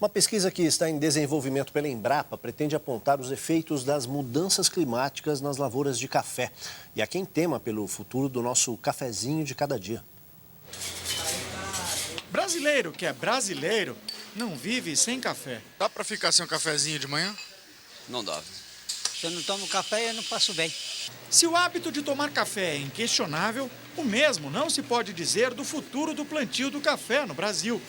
Uma pesquisa que está em desenvolvimento pela Embrapa pretende apontar os efeitos das mudanças climáticas nas lavouras de café. E há quem tema pelo futuro do nosso cafezinho de cada dia. Brasileiro que é brasileiro não vive sem café. Dá para ficar sem um cafezinho de manhã? Não dá. Se eu não tomo café, eu não passo bem. Se o hábito de tomar café é inquestionável, o mesmo não se pode dizer do futuro do plantio do café no Brasil.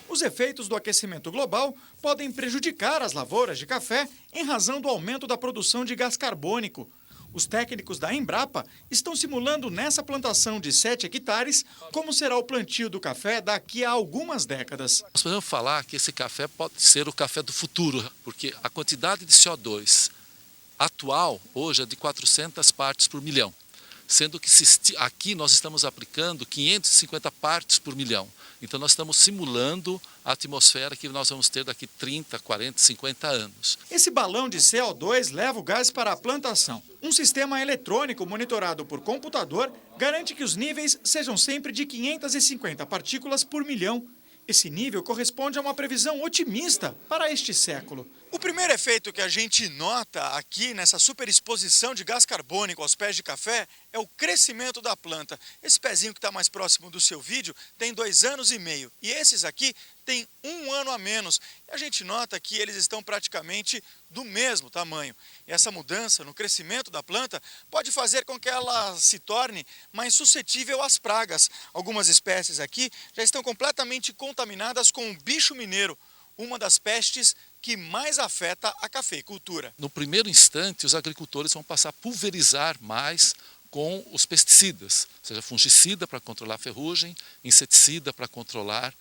Os efeitos do aquecimento global podem prejudicar as lavouras de café em razão do aumento da produção de gás carbônico. Os técnicos da Embrapa estão simulando nessa plantação de 7 hectares como será o plantio do café daqui a algumas décadas. Nós podemos falar que esse café pode ser o café do futuro, porque a quantidade de CO2 atual hoje é de 400 partes por milhão, sendo que aqui nós estamos aplicando 550 partes por milhão. Então nós estamos simulando a atmosfera que nós vamos ter daqui 30, 40, 50 anos. Esse balão de CO2 leva o gás para a plantação. Um sistema eletrônico monitorado por computador garante que os níveis sejam sempre de 550 partículas por milhão. Esse nível corresponde a uma previsão otimista para este século. O primeiro efeito que a gente nota aqui nessa superexposição de gás carbônico aos pés de café é o crescimento da planta. Esse pezinho que está mais próximo do seu vídeo tem 2 anos e meio e esses aqui têm 1 ano a menos. E a gente nota que eles estão praticamente do mesmo tamanho. E essa mudança no crescimento da planta pode fazer com que ela se torne mais suscetível às pragas. Algumas espécies aqui já estão completamente contaminadas com o bicho mineiro, uma das pestes que mais afeta a cafeicultura. No primeiro instante, os agricultores vão passar a pulverizar mais com os pesticidas, ou seja, fungicida para controlar a ferrugem, inseticida para controlar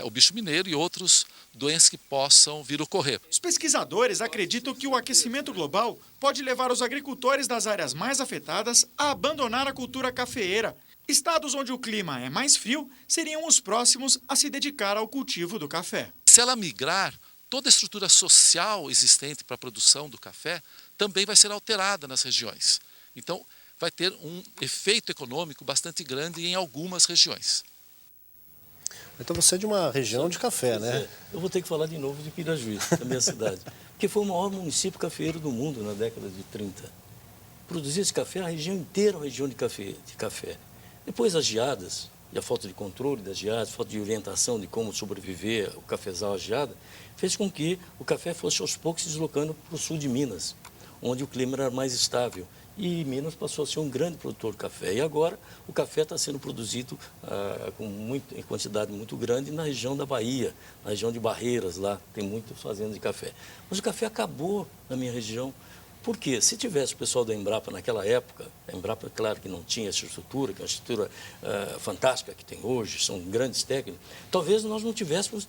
o bicho mineiro e outras doenças que possam vir a ocorrer. Os pesquisadores acreditam que o aquecimento global pode levar os agricultores das áreas mais afetadas a abandonar a cultura cafeeira. Estados onde o clima é mais frio seriam os próximos a se dedicar ao cultivo do café. Se ela migrar, toda a estrutura social existente para a produção do café também vai ser alterada nas regiões. Então, vai ter um efeito econômico bastante grande em algumas regiões. Então você é de uma região de café, né? Eu vou ter que falar de novo de Pirajuí, da minha cidade, porque foi o maior município cafeeiro do mundo na década de 30. Produzia esse café, a região inteira, a região de café. Depois as geadas, e a falta de controle das geadas, falta de orientação de como sobreviver o cafezal à geada, fez com que o café fosse aos poucos se deslocando para o sul de Minas, onde o clima era mais estável. E Minas passou a ser um grande produtor de café. E agora o café está sendo produzido em quantidade muito grande na região da Bahia, na região de Barreiras, lá tem muitas fazendas de café. Mas o café acabou na minha região. Por quê? Se tivesse o pessoal da Embrapa naquela época, a Embrapa, claro que não tinha essa estrutura, que é uma estrutura fantástica que tem hoje, são grandes técnicos, talvez nós não tivéssemos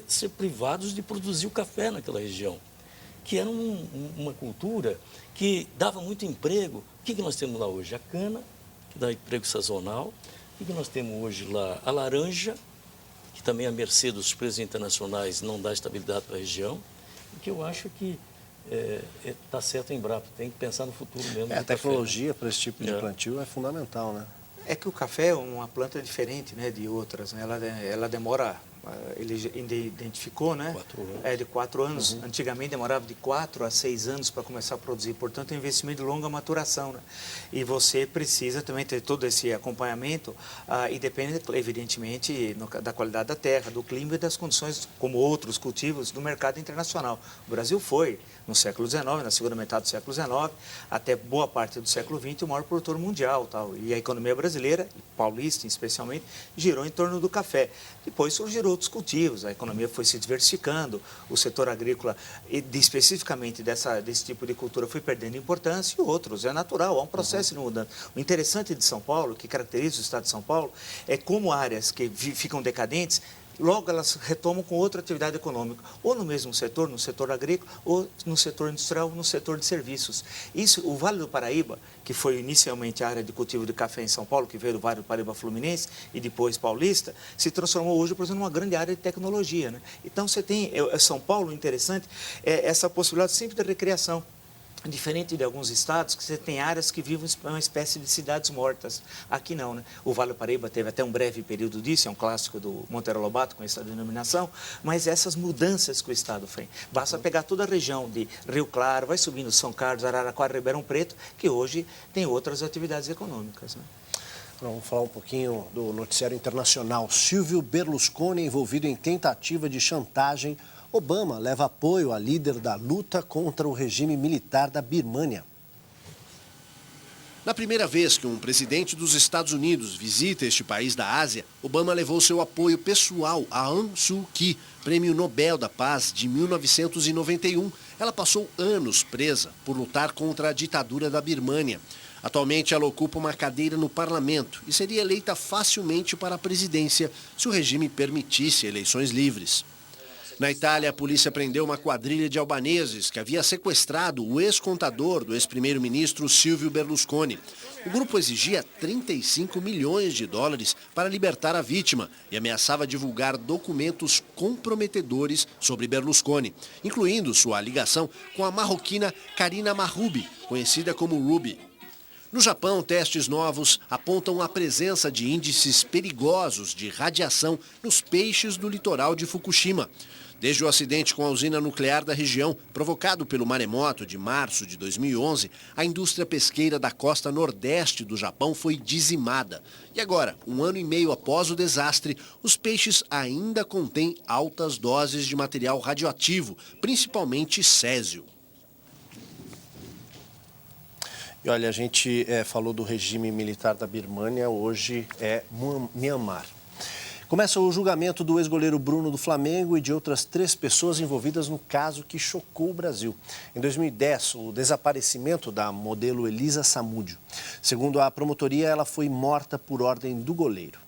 ser privados de produzir o café naquela região, que era uma cultura que dava muito emprego. O que nós temos lá hoje? A cana, que dá emprego sazonal. O que nós temos hoje lá? A laranja, que também à mercê dos preços internacionais não dá estabilidade para a região. E que eu acho que está certo a Embrapa, tem que pensar no futuro mesmo. A tecnologia para esse tipo de plantio é fundamental, né? É que o café é uma planta diferente, né, de outras, né? Ela demora, ele identificou, né? 4 anos. De 4 anos. Uhum. Antigamente demorava de 4 a 6 anos para começar a produzir. Portanto, é um investimento de longa maturação, né? E você precisa também ter todo esse acompanhamento e depende, evidentemente, da qualidade da terra, do clima e das condições, como outros cultivos, do mercado internacional. O Brasil foi, no século XIX, na segunda metade do século XIX, até boa parte do século XX, o maior produtor mundial. Tal. E a economia brasileira, paulista especialmente, girou em torno do café. Depois surgiram outros cultivos, a economia foi se diversificando, o setor agrícola, especificamente desse tipo de cultura, foi perdendo importância e outros. É natural, há um processo de mudança. O interessante de São Paulo, que caracteriza o estado de São Paulo, é como áreas que ficam decadentes, logo elas retomam com outra atividade econômica, ou no mesmo setor, no setor agrícola, ou no setor industrial, no setor de serviços. Isso, o Vale do Paraíba, que foi inicialmente a área de cultivo de café em São Paulo, que veio do Vale do Paraíba Fluminense e depois paulista, se transformou hoje, por exemplo, numa grande área de tecnologia, né? Então você tem, São Paulo, interessante, essa possibilidade sempre de recreação. Diferente de alguns estados que você tem áreas que vivem uma espécie de cidades mortas. Aqui não, né? O Vale do Paraíba teve até um breve período disso, é um clássico do Monteiro Lobato com essa denominação, mas essas mudanças que o estado fez. Basta pegar toda a região de Rio Claro, vai subindo São Carlos, Araraquara, Ribeirão Preto, que hoje tem outras atividades econômicas, né? Vamos falar um pouquinho do noticiário internacional. Silvio Berlusconi envolvido em tentativa de chantagem. Obama leva apoio à líder da luta contra o regime militar da Birmânia. Na primeira vez que um presidente dos Estados Unidos visita este país da Ásia, Obama levou seu apoio pessoal a Aung San Suu Kyi, Prêmio Nobel da Paz de 1991. Ela passou anos presa por lutar contra a ditadura da Birmânia. Atualmente, ela ocupa uma cadeira no parlamento e seria eleita facilmente para a presidência se o regime permitisse eleições livres. Na Itália, a polícia prendeu uma quadrilha de albaneses que havia sequestrado o ex-contador do ex-primeiro-ministro Silvio Berlusconi. O grupo exigia 35 milhões de dólares para libertar a vítima e ameaçava divulgar documentos comprometedores sobre Berlusconi, incluindo sua ligação com a marroquina Karina Mahroubi, conhecida como Ruby. No Japão, testes novos apontam a presença de índices perigosos de radiação nos peixes do litoral de Fukushima. Desde o acidente com a usina nuclear da região, provocado pelo maremoto de março de 2011, a indústria pesqueira da costa nordeste do Japão foi dizimada. E agora, um ano e meio após o desastre, os peixes ainda contêm altas doses de material radioativo, principalmente césio. E olha, a gente falou do regime militar da Birmânia, hoje é Myanmar. Começa o julgamento do ex-goleiro Bruno do Flamengo e de outras 3 pessoas envolvidas no caso que chocou o Brasil. Em 2010, o desaparecimento da modelo Elisa Samúdio. Segundo a promotoria, ela foi morta por ordem do goleiro.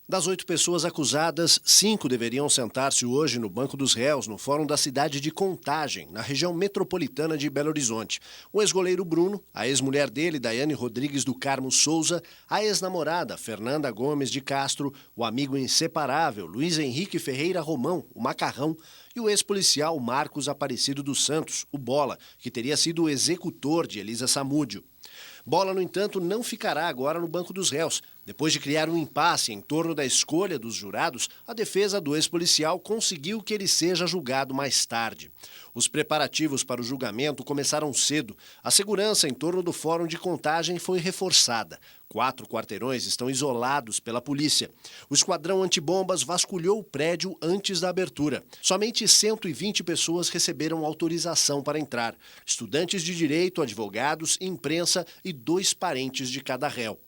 Das 8 pessoas acusadas, 5 deveriam sentar-se hoje no banco dos réus, no Fórum da cidade de Contagem, na região metropolitana de Belo Horizonte. O ex-goleiro Bruno, a ex-mulher dele, Daiane Rodrigues do Carmo Souza, a ex-namorada, Fernanda Gomes de Castro, o amigo inseparável, Luiz Henrique Ferreira Romão, o Macarrão, e o ex-policial Marcos Aparecido dos Santos, o Bola, que teria sido o executor de Elisa Samúdio. Bola, no entanto, não ficará agora no banco dos réus. Depois de criar um impasse em torno da escolha dos jurados, a defesa do ex-policial conseguiu que ele seja julgado mais tarde. Os preparativos para o julgamento começaram cedo. A segurança em torno do Fórum de Contagem foi reforçada. 4 quarteirões estão isolados pela polícia. O esquadrão antibombas vasculhou o prédio antes da abertura. Somente 120 pessoas receberam autorização para entrar. Estudantes de direito, advogados, imprensa e 2 parentes de cada réu.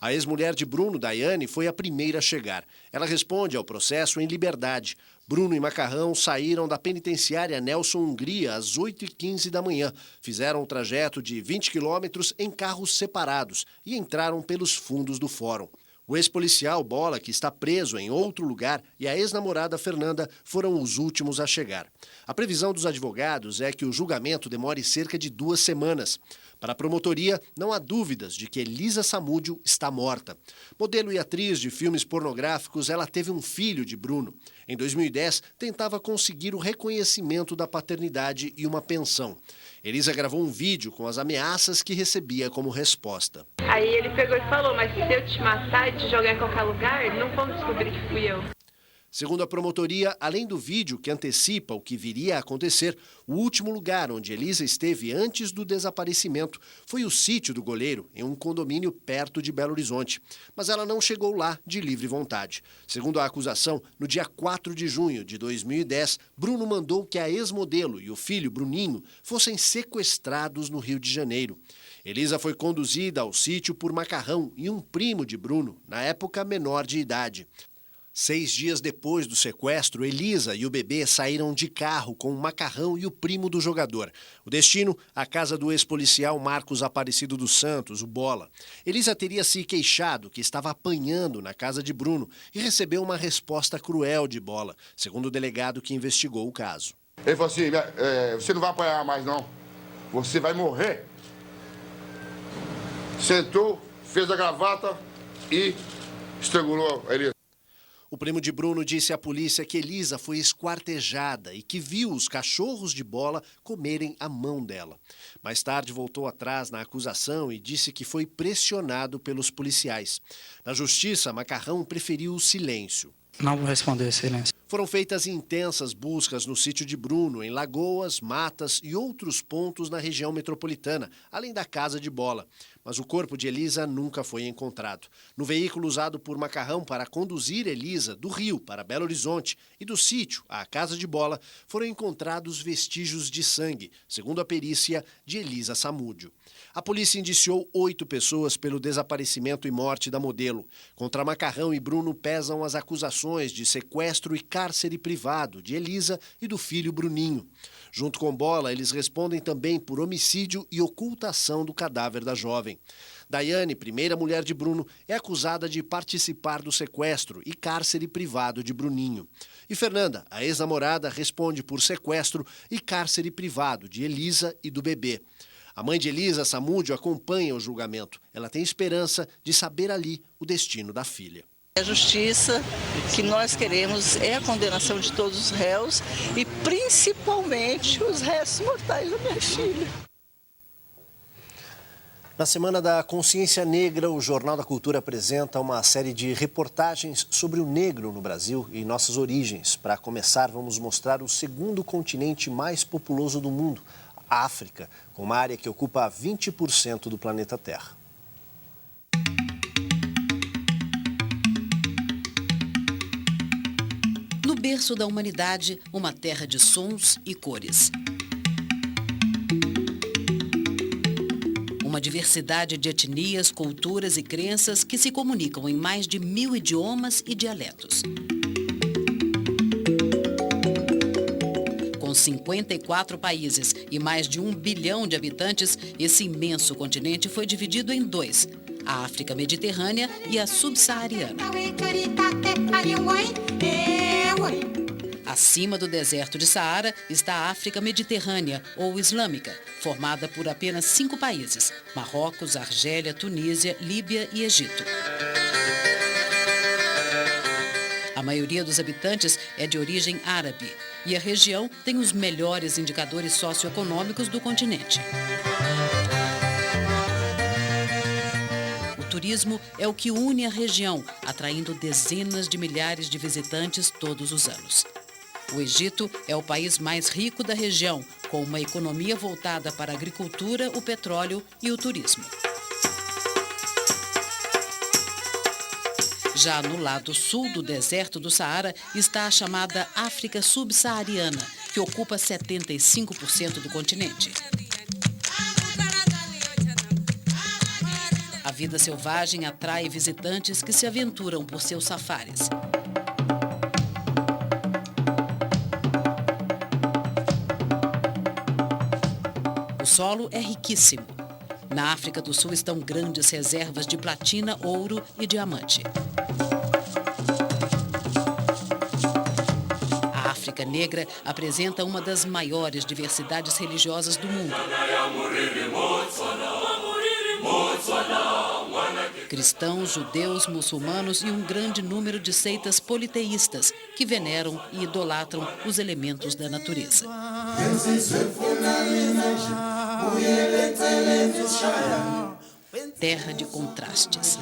A ex-mulher de Bruno, Daiane, foi a primeira a chegar. Ela responde ao processo em liberdade. Bruno e Macarrão saíram da penitenciária Nelson Hungria às 8h15 da manhã. Fizeram o trajeto de 20 quilômetros em carros separados e entraram pelos fundos do fórum. O ex-policial Bola, que está preso em outro lugar, e a ex-namorada Fernanda foram os últimos a chegar. A previsão dos advogados é que o julgamento demore cerca de 2 semanas. Para a promotoria, não há dúvidas de que Elisa Samúdio está morta. Modelo e atriz de filmes pornográficos, ela teve um filho de Bruno. Em 2010, tentava conseguir o reconhecimento da paternidade e uma pensão. Elisa gravou um vídeo com as ameaças que recebia como resposta. Aí ele pegou e falou, mas se eu te matar e te jogar em qualquer lugar, não vão descobrir que fui eu. Segundo a promotoria, além do vídeo que antecipa o que viria a acontecer, o último lugar onde Elisa esteve antes do desaparecimento foi o sítio do goleiro, em um condomínio perto de Belo Horizonte. Mas ela não chegou lá de livre vontade. Segundo a acusação, no dia 4 de junho de 2010, Bruno mandou que a ex-modelo e o filho, Bruninho, fossem sequestrados no Rio de Janeiro. Elisa foi conduzida ao sítio por Macarrão e um primo de Bruno, na época menor de idade. 6 dias depois do sequestro, Elisa e o bebê saíram de carro com o Macarrão e o primo do jogador. O destino, a casa do ex-policial Marcos Aparecido dos Santos, o Bola. Elisa teria se queixado que estava apanhando na casa de Bruno e recebeu uma resposta cruel de Bola, segundo o delegado que investigou o caso. Ele falou assim, você não vai apanhar mais não, você vai morrer. Sentou, fez a gravata e estrangulou a Elisa. O primo de Bruno disse à polícia que Elisa foi esquartejada e que viu os cachorros de bola comerem a mão dela. Mais tarde voltou atrás na acusação e disse que foi pressionado pelos policiais. Na justiça, Macarrão preferiu o silêncio. Não vou responder, silêncio. Foram feitas intensas buscas no sítio de Bruno, em Lagoas, Matas e outros pontos na região metropolitana, além da casa de bola. Mas o corpo de Elisa nunca foi encontrado. No veículo usado por Macarrão para conduzir Elisa do Rio para Belo Horizonte e do sítio à casa de bola, foram encontrados vestígios de sangue, segundo a perícia de Elisa Samúdio. A polícia indiciou 8 pessoas pelo desaparecimento e morte da modelo. Contra Macarrão e Bruno pesam as acusações de sequestro e cárcere privado de Elisa e do filho Bruninho. Junto com Bola, eles respondem também por homicídio e ocultação do cadáver da jovem. Daiane, primeira mulher de Bruno, é acusada de participar do sequestro e cárcere privado de Bruninho. E Fernanda, a ex-namorada, responde por sequestro e cárcere privado de Elisa e do bebê. A mãe de Elisa, Samúdio, acompanha o julgamento. Ela tem esperança de saber ali o destino da filha. A justiça que nós queremos é a condenação de todos os réus e principalmente os restos mortais da minha filha. Na Semana da Consciência Negra, o Jornal da Cultura apresenta uma série de reportagens sobre o negro no Brasil e nossas origens. Para começar, vamos mostrar o segundo continente mais populoso do mundo, a África, com uma área que ocupa 20% do planeta Terra. No berço da humanidade, uma terra de sons e cores. Uma diversidade de etnias, culturas e crenças que se comunicam em mais de 1000 idiomas e dialetos. Com 54 países e mais de 1 bilhão de habitantes, esse imenso continente foi dividido em 2, a África Mediterrânea e a Subsaariana. Acima do deserto de Saara está a África Mediterrânea, ou Islâmica, formada por apenas 5 países: Marrocos, Argélia, Tunísia, Líbia e Egito. A maioria dos habitantes é de origem árabe e a região tem os melhores indicadores socioeconômicos do continente. O turismo é o que une a região, atraindo dezenas de milhares de visitantes todos os anos. O Egito é o país mais rico da região, com uma economia voltada para a agricultura, o petróleo e o turismo. Já no lado sul do deserto do Saara está a chamada África Subsaariana, que ocupa 75% do continente. A vida selvagem atrai visitantes que se aventuram por seus safaris. O solo é riquíssimo. Na África do Sul estão grandes reservas de platina, ouro e diamante. A África Negra apresenta uma das maiores diversidades religiosas do mundo. Cristãos, judeus, muçulmanos e um grande número de seitas politeístas que veneram e idolatram os elementos da natureza. Terra de contrastes.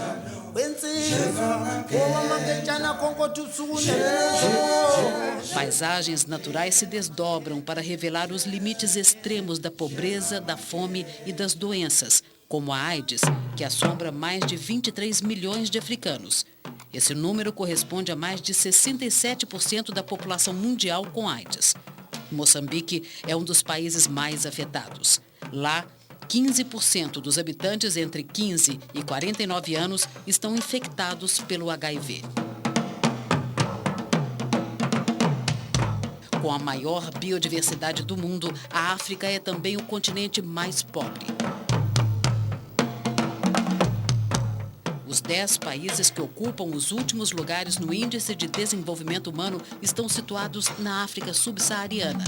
Paisagens naturais se desdobram para revelar os limites extremos da pobreza, da fome e das doenças, como a AIDS, que assombra mais de 23 milhões de africanos. Esse número corresponde a mais de 67% da população mundial com AIDS. Moçambique é um dos países mais afetados. Lá, 15% dos habitantes entre 15 e 49 anos estão infectados pelo HIV. Com a maior biodiversidade do mundo, a África é também o continente mais pobre. Os 10 países que ocupam os últimos lugares no Índice de Desenvolvimento Humano estão situados na África Subsaariana.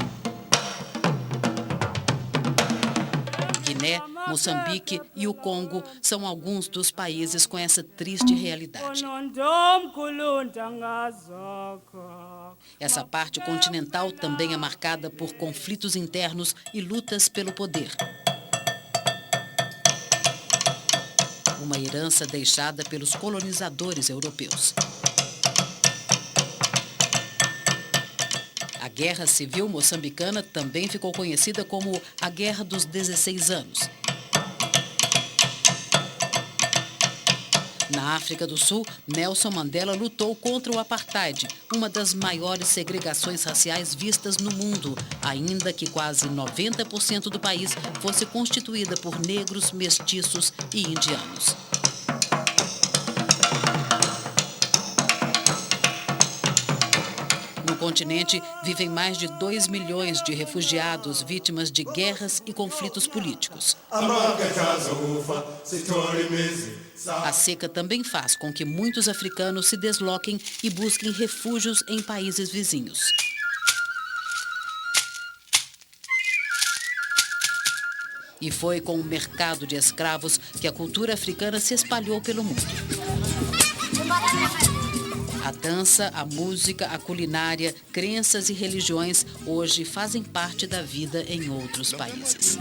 Guiné, Moçambique e o Congo são alguns dos países com essa triste realidade. Essa parte continental também é marcada por conflitos internos e lutas pelo poder. Uma herança deixada pelos colonizadores europeus. A Guerra Civil Moçambicana também ficou conhecida como a Guerra dos 16 anos. Na África do Sul, Nelson Mandela lutou contra o apartheid, uma das maiores segregações raciais vistas no mundo, ainda que quase 90% do país fosse constituída por negros, mestiços e indianos. No continente, vivem mais de 2 milhões de refugiados vítimas de guerras e conflitos políticos. A seca também faz com que muitos africanos se desloquem e busquem refúgios em países vizinhos. E foi com o mercado de escravos que a cultura africana se espalhou pelo mundo. A dança, a música, a culinária, crenças e religiões hoje fazem parte da vida em outros países.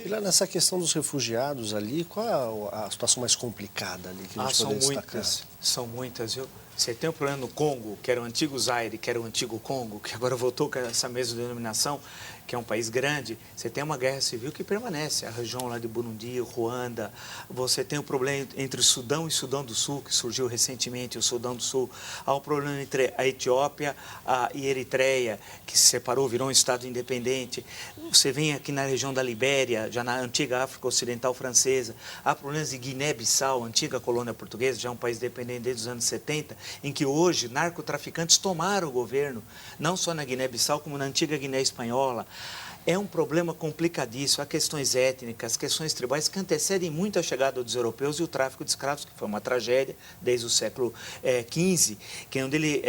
E lá nessa questão dos refugiados ali, qual é a situação mais complicada ali que a gente pode destacar? São muitas, viu? Você tem o problema no Congo, que era o antigo Zaire, que era o antigo Congo, que agora voltou com essa mesma denominação, que é um país grande. Você tem uma guerra civil que permanece, a região lá de Burundi, Ruanda. Você tem o problema entre o Sudão e Sudão do Sul, que surgiu recentemente, o Sudão do Sul. Há um problema entre a Etiópia e Eritreia, que se separou, virou um estado independente. Você vem aqui na região da Libéria, já na antiga África Ocidental Francesa. Há problemas de Guiné-Bissau, antiga colônia portuguesa, já um país dependente desde os anos 70, em que hoje narcotraficantes tomaram o governo, não só na Guiné-Bissau, como na antiga Guiné Espanhola. É um problema complicadíssimo. Há questões étnicas, questões tribais que antecedem muito a chegada dos europeus e o tráfico de escravos, que foi uma tragédia desde o século XV, que é onde ele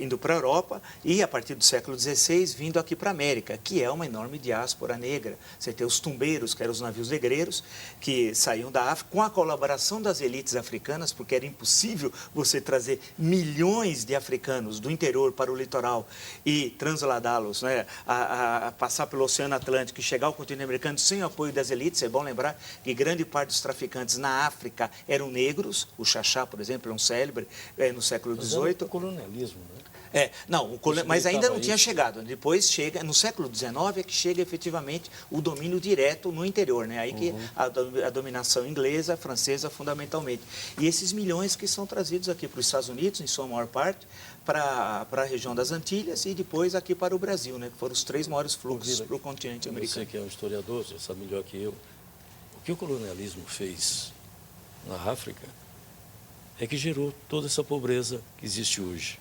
indo para a Europa e, a partir do século XVI, vindo aqui para a América, que é uma enorme diáspora negra. Você tem os tumbeiros, que eram os navios negreiros, que saíam da África, com a colaboração das elites africanas, porque era impossível você trazer milhões de africanos do interior para o litoral e transladá-los, né, a passar pelo Oceano Atlântico e chegar ao continente americano sem o apoio das elites. É bom lembrar que grande parte dos traficantes na África eram negros. O Xaxá, por exemplo, é um célebre no século XVIII. Mas é o colonialismo, né? Mas ainda não tinha chegado. Depois chega, no século XIX é que chega efetivamente o domínio direto no interior, né? Aí que a dominação inglesa, francesa, fundamentalmente. E esses milhões que são trazidos aqui para os Estados Unidos, em sua maior parte, para a região das Antilhas e depois aqui para o Brasil, né? Que foram os 3 maiores fluxos para o continente americano. Você que é um historiador, já sabe melhor que eu. O que o colonialismo fez na África é que gerou toda essa pobreza que existe hoje.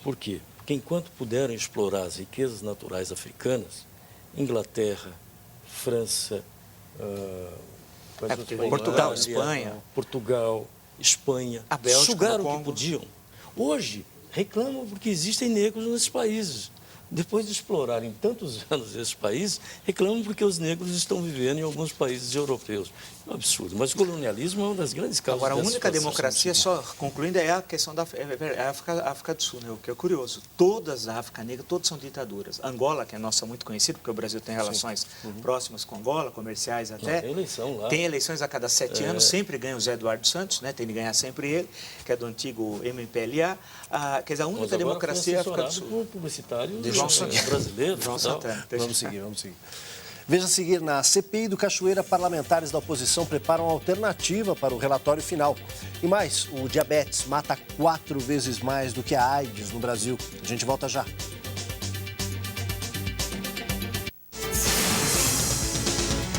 Por quê? Porque enquanto puderam explorar as riquezas naturais africanas, Inglaterra, França, Portugal, Espanha, a Bélgica, sugaram o que podiam. Hoje, reclamam porque existem negros nesses países. Depois de explorarem tantos anos esses países, reclamam porque os negros estão vivendo em alguns países europeus. É um absurdo. Mas o colonialismo é uma das grandes causas. Agora, a única democracia, só concluindo, é a questão da África do Sul, né? O que é curioso. Todas da África Negra, todas são ditaduras. Angola, que é nossa muito conhecida, porque o Brasil tem relações próximas com Angola, comerciais até. Tem eleição lá. Tem eleições a cada 7 anos, sempre ganha o Zé Eduardo Santos, né? Tem de ganhar sempre ele, que é do antigo MPLA. Quer dizer, a única democracia é a África do Sul. Por publicitário brasileiro. Vamos seguir. Veja a seguir, na CPI do Cachoeira, parlamentares da oposição preparam alternativa para o relatório final. E mais, o diabetes mata 4 vezes mais do que a AIDS no Brasil. A gente volta já.